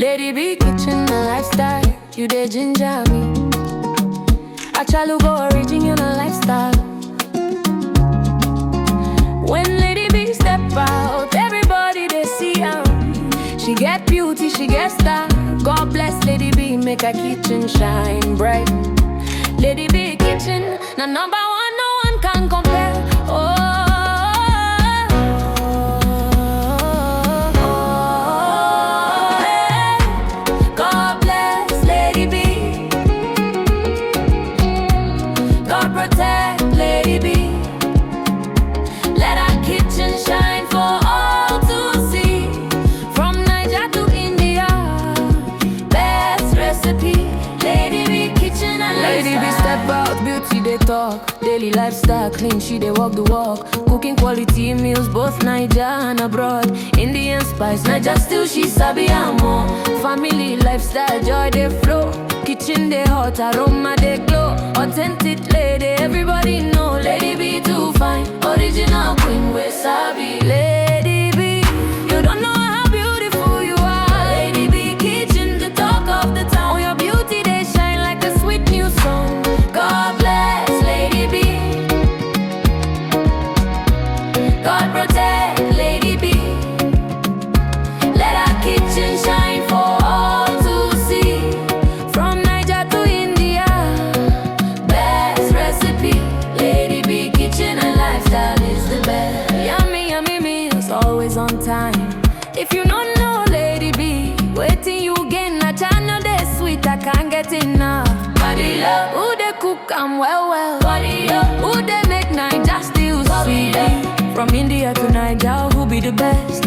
Lady B kitchen a lifestyle, you dey ginger me. I try to go original lifestyle. When Lady B step out, everybody they see her. She get beauty, she get style. God bless Lady B, make her kitchen shine bright. Lady B kitchen, na number one, no one can compare. Oh. Protect Lady B. Let our kitchen shine for all to see. From Niger to India, best recipe. Lady B kitchen and Lady B step out, beauty they talk. Daily lifestyle clean, she they walk the walk. Cooking quality meals, both Niger and abroad. Indian spice, Niger still she sabi and more. Family lifestyle, joy they flow. Kitchen they hot, aroma they glow. Authentic lady, everybody know. Lady B too fine, original queen with sabi. Lady B, you don't know how beautiful you are. Lady B kitchen, the talk of the town. Your beauty they shine like a sweet new song. God bless Lady B. God protect Lady B. Let our kitchen shine for all to see. From Niger to India, best recipe. Lady B kitchen and lifestyle is the best. Yummy, yummy meals, always on time. If you don't know Lady B, waiting you again. I channel they sweet, I can't get enough. Body love, who they cook and well. Body love, who they make Niger still sweet. From India to Niger, who be the best?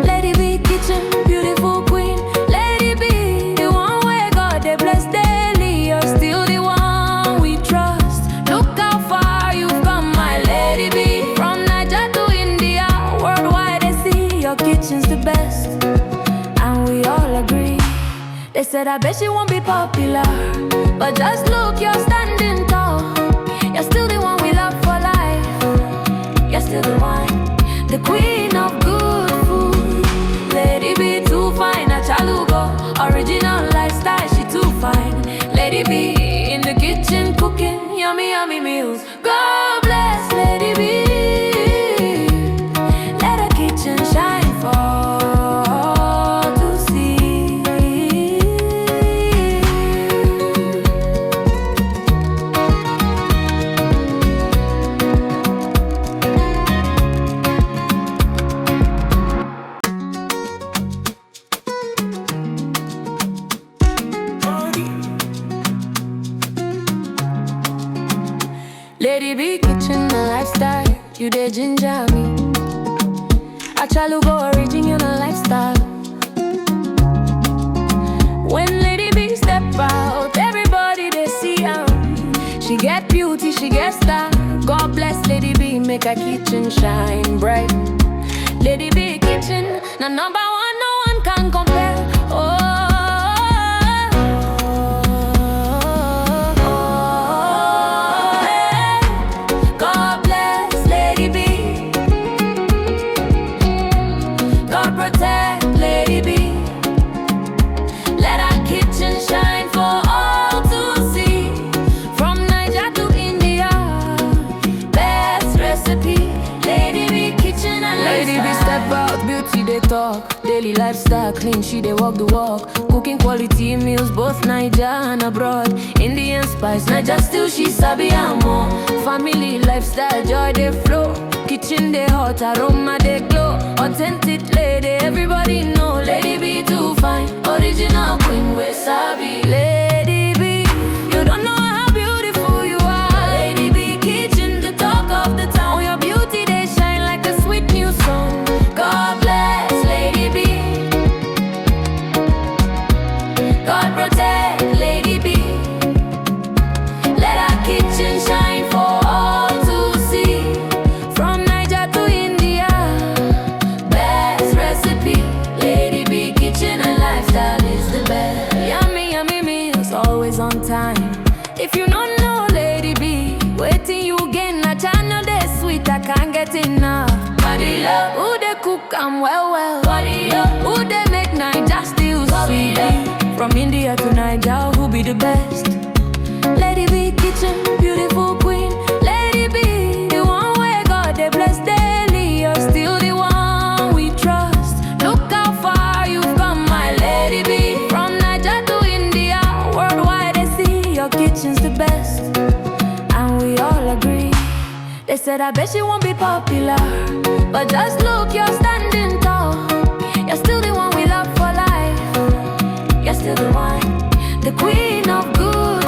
Lady B kitchen, beautiful queen. Lady B, the one where God they bless daily. You're still the one we trust. Look how far you've come, my Lady B. From Niger to India, worldwide they see your kitchen's the best. And we all agree. They said I bet she won't be popular, but just look, you're standing tall. You're still the one we love for life. You're still the one, the queen of good food. Lady B too fine, a chalugo. Original lifestyle, she too fine. Lady B in the kitchen cooking yummy, yummy meals. God bless Lady B. Let her kitchen shine for all to see. Lady B kitchen a lifestyle, you dey ginger me. I try to go original lifestyle. When Lady B step out, everybody they see her. She get beauty, she get style. God bless Lady B, make her kitchen shine bright. Lady B kitchen, na number one, no one can compare. Oh. Protect Lady B. Let our kitchen shine for all to see. From Niger to India, best recipe. Lady B kitchen and Lady B step out, beauty they talk. Daily lifestyle clean, she they walk the walk. Cooking quality meals, both Niger and abroad. Indian spice, Niger still she sabi and more. Family lifestyle, joy they flow. Kitchen they hot, aroma they glow. Authentic lady, everybody know. Lady B too fine, original queen with sabi. Lady B, you don't know how beautiful you are. Lady B kitchen, the talk of the town. Your beauty they shine like a sweet new song. God bless Lady B. God protect Lady B. Let our kitchen shine for all to see. From Niger to India, best recipe. Lady B kitchen and lifestyle is the best. Yummy, yummy meals, always on time. If you don't know Lady B, waiting you again. I channel they sweet, I can't get enough. Body love, who they cook and well. Body love, who they make Niger still sweetie. From India to Nigeria, who be the best? Lady B kitchen, beautiful queen. Lady B, the one where God they bless daily. You're still the one we trust. Look how far you've come, my lady B. From Nigeria to India, worldwide they see your kitchen's the best, and we all agree. They said I bet she won't be popular, but just look, you're standing tall. You're still the one we love for life. You're still the one, the queen of good